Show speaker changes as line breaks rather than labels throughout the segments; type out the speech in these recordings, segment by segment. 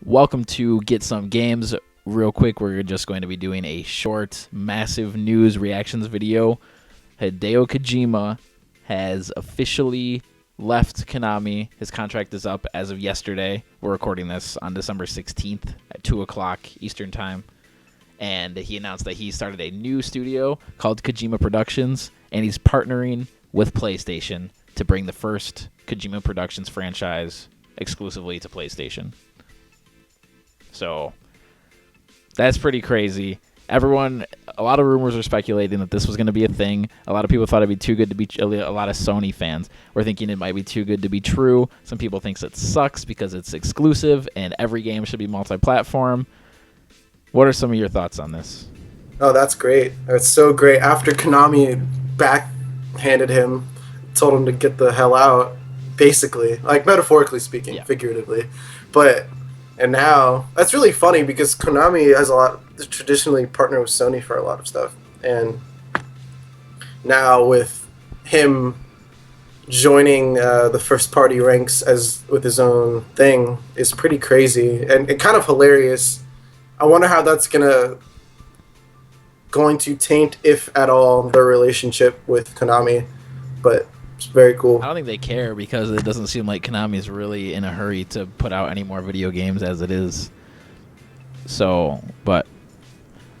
Welcome to Get Some Games. Real quick, we're just going to be doing a short, massive news reactions video. Hideo Kojima has officially left Konami. His contract is up as of yesterday. We're recording this on December 16th at 2 o'clock Eastern Time. And he announced that he started a new studio called Kojima Productions, and he's partnering with PlayStation to bring the first Kojima Productions franchise exclusively to PlayStation. So that's pretty crazy. A lot of rumors are speculating that this was going to be a thing. A lot of people thought it'd be too good to be. A lot of Sony fans were thinking it might be too good to be true. Some people think it sucks because it's exclusive and every game should be multi-platform. What are some of your thoughts on this?
Oh, that's great. That's so great. After Konami backhanded him, told him to get the hell out, basically, like metaphorically speaking,
Yeah.
figuratively. And now, that's really funny because Konami has traditionally partnered with Sony for a lot of stuff. And now with him joining the first party ranks with his own thing is pretty crazy and kind of hilarious. I wonder how that's going to taint, if at all, their relationship with Konami. But it's very cool.
I don't think they care because it doesn't seem like Konami is really in a hurry to put out any more video games as it is. So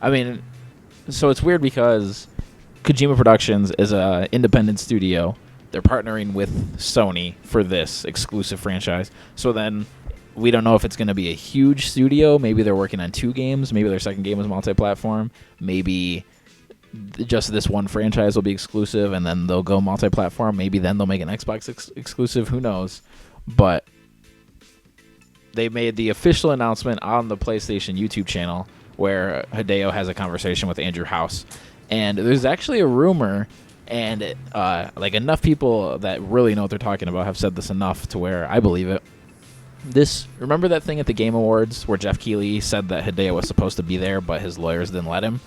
it's weird because Kojima Productions is an independent studio. They're partnering with Sony for this exclusive franchise. So then we don't know if it's going to be a huge studio. Maybe they're working on 2 games. Maybe their second game is multi-platform. Maybe just this one franchise will be exclusive and then they'll go multi-platform. Maybe then they'll make an Xbox exclusive. Who knows? But they made the official announcement on the PlayStation YouTube channel where Hideo has a conversation with Andrew House. And there's actually a rumor, and enough people that really know what they're talking about have said this enough to where I believe it. Remember that thing at the Game Awards where Jeff Keighley said that Hideo was supposed to be there, but his lawyers didn't let him?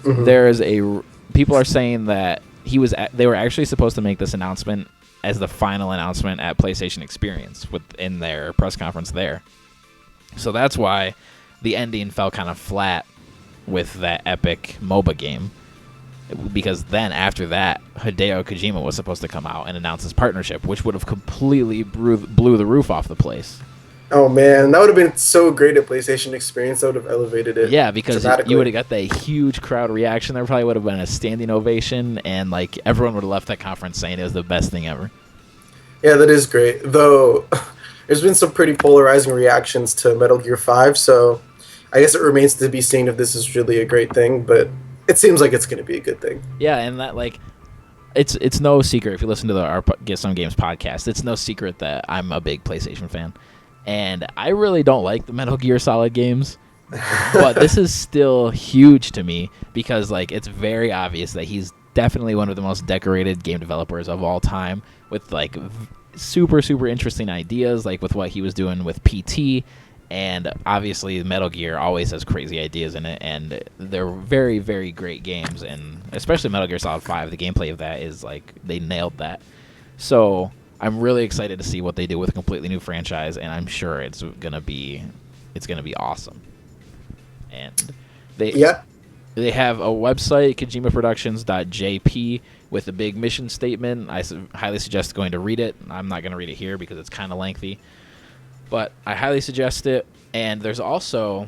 Mm-hmm. People are saying that they were actually supposed to make this announcement as the final announcement at PlayStation Experience in their press conference there. So that's why the ending fell kind of flat with that epic MOBA game. Because then after that, Hideo Kojima was supposed to come out and announce his partnership, which would have completely blew the roof off the place.
Oh man, that would have been so great at PlayStation Experience. That would have elevated it.
Yeah, because you would have got that huge crowd reaction. There probably would have been a standing ovation, and everyone would have left that conference saying it was the best thing ever.
Yeah, that is great. Though there's been some pretty polarizing reactions to Metal Gear 5, so I guess it remains to be seen if this is really a great thing, but it seems like it's going to be a good thing.
Yeah, and that it's no secret if you listen to our Get Some Games podcast. It's no secret that I'm a big PlayStation fan. And I really don't like the Metal Gear Solid games, but this is still huge to me because it's very obvious that he's definitely one of the most decorated game developers of all time with super, super interesting ideas, with what he was doing with PT. And obviously Metal Gear always has crazy ideas in it, and they're very, very great games. And especially Metal Gear Solid 5, the gameplay of that is they nailed that. So I'm really excited to see what they do with a completely new franchise, and I'm sure it's gonna be awesome. And they have a website, KojimaProductions.jp, with a big mission statement. I highly suggest going to read it. I'm not gonna read it here because it's kind of lengthy, but I highly suggest it. And there's also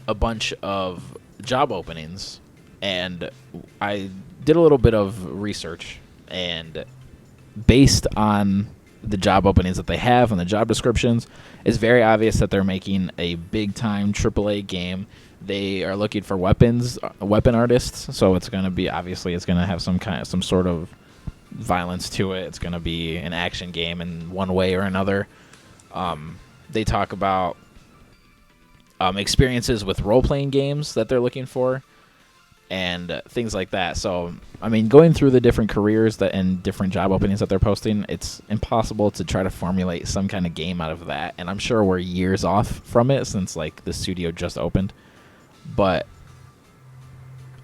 a bunch of job openings, and I did a little bit of research, and based on the job openings that they have and the job descriptions, it's very obvious that they're making a big-time AAA game. They are looking for weapon artists, so it's going to have some sort of violence to it. It's going to be an action game in one way or another. They talk about experiences with role-playing games that they're looking for, and things like that. So, going through the different careers and different job openings that they're posting, it's impossible to try to formulate some kind of game out of that. And I'm sure we're years off from it since the studio just opened. But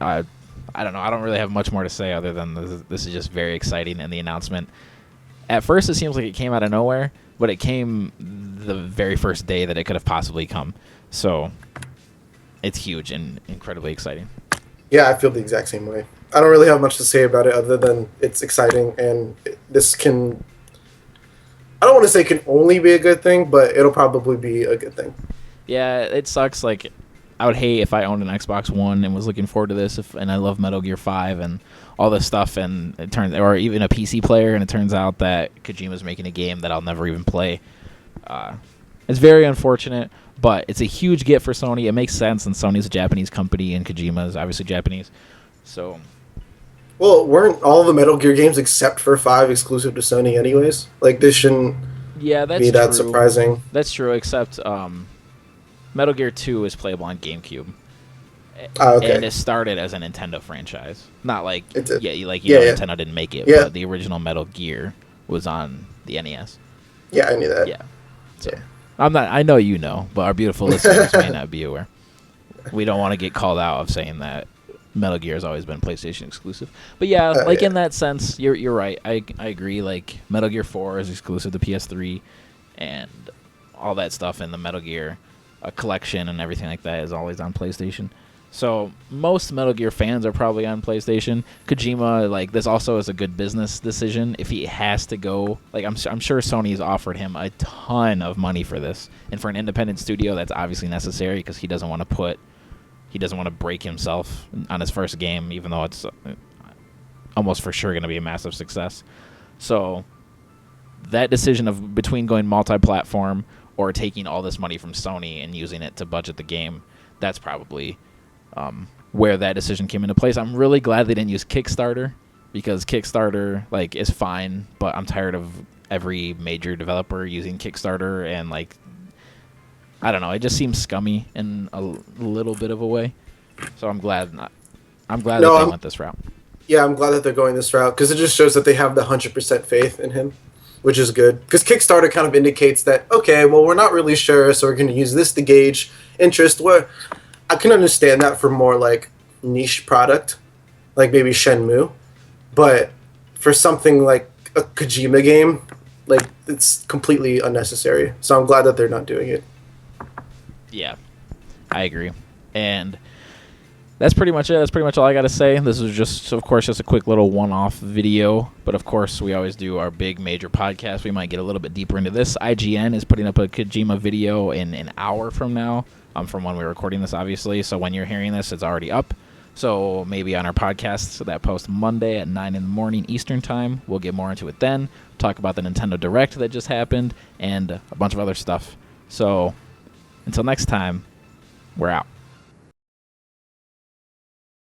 I don't know. I don't really have much more to say other than this is just very exciting. And the announcement, at first it seems like it came out of nowhere, but it came the very first day that it could have possibly come. So it's huge and incredibly exciting.
Yeah, I feel the exact same way. I don't really have much to say about it other than it's exciting, and this can... I don't want to say can only be a good thing, but it'll probably be a good thing.
Yeah, it sucks. Like, I would hate if I owned an Xbox One and was looking forward to this, and I love Metal Gear 5 and all this stuff, and it turns, or even a PC player, and it turns out that Kojima's making a game that I'll never even play. It's very unfortunate, but it's a huge get for Sony. It makes sense, and Sony's a Japanese company, and Kojima is obviously Japanese. So,
well, weren't all the Metal Gear games except for 5 exclusive to Sony anyways? Like, this shouldn't be that
true.
surprising.
That's true, except Metal Gear 2 is playable on GameCube.
Okay.
And it started as a Nintendo franchise. Not like,
Yeah.
Nintendo didn't make it,
Yeah.
but the original Metal Gear was on the NES.
Yeah, I knew that.
Yeah. So,
Yeah.
I know you know, but our beautiful listeners may not be aware. We don't want to get called out of saying that Metal Gear has always been PlayStation exclusive. But yeah, in that sense, you're right. I agree. Like, Metal Gear 4 is exclusive to PS3, and all that stuff in the Metal Gear collection and everything like that is always on PlayStation. So most Metal Gear fans are probably on PlayStation. Kojima, like, this also is a good business decision. If he has to go, like, I'm sure Sony's offered him a ton of money for this, and for an independent studio, that's obviously necessary because he doesn't want to break himself on his first game, even though it's almost for sure going to be a massive success. So that decision of between going multi-platform or taking all this money from Sony and using it to budget the game, that's probably where that decision came into place. I'm really glad they didn't use Kickstarter, because Kickstarter, like, is fine, but I'm tired of every major developer using Kickstarter, and, like, I don't know, it just seems scummy in a little bit of a way. So I'm glad that they went this route.
Yeah, I'm glad that they're going this route, because it just shows that they have the 100% faith in him, which is good. Because Kickstarter kind of indicates that, okay, well, we're not really sure, so we're going to use this to gauge interest. Where I can understand that for more, like, niche product, like maybe Shenmue. But for something like a Kojima game, like, it's completely unnecessary. So I'm glad that they're not doing it.
Yeah, I agree. And that's pretty much it. That's pretty much all I got to say. This was just, of course, just a quick little one-off video. But, of course, we always do our big major podcast. We might get a little bit deeper into this. IGN is putting up a Kojima video in an hour from now, from when we're recording this, obviously. So when you're hearing this, it's already up. So maybe on our podcast that post Monday at 9 in the morning Eastern time, we'll get more into it then. Talk about the Nintendo Direct that just happened and a bunch of other stuff. So until next time, we're out.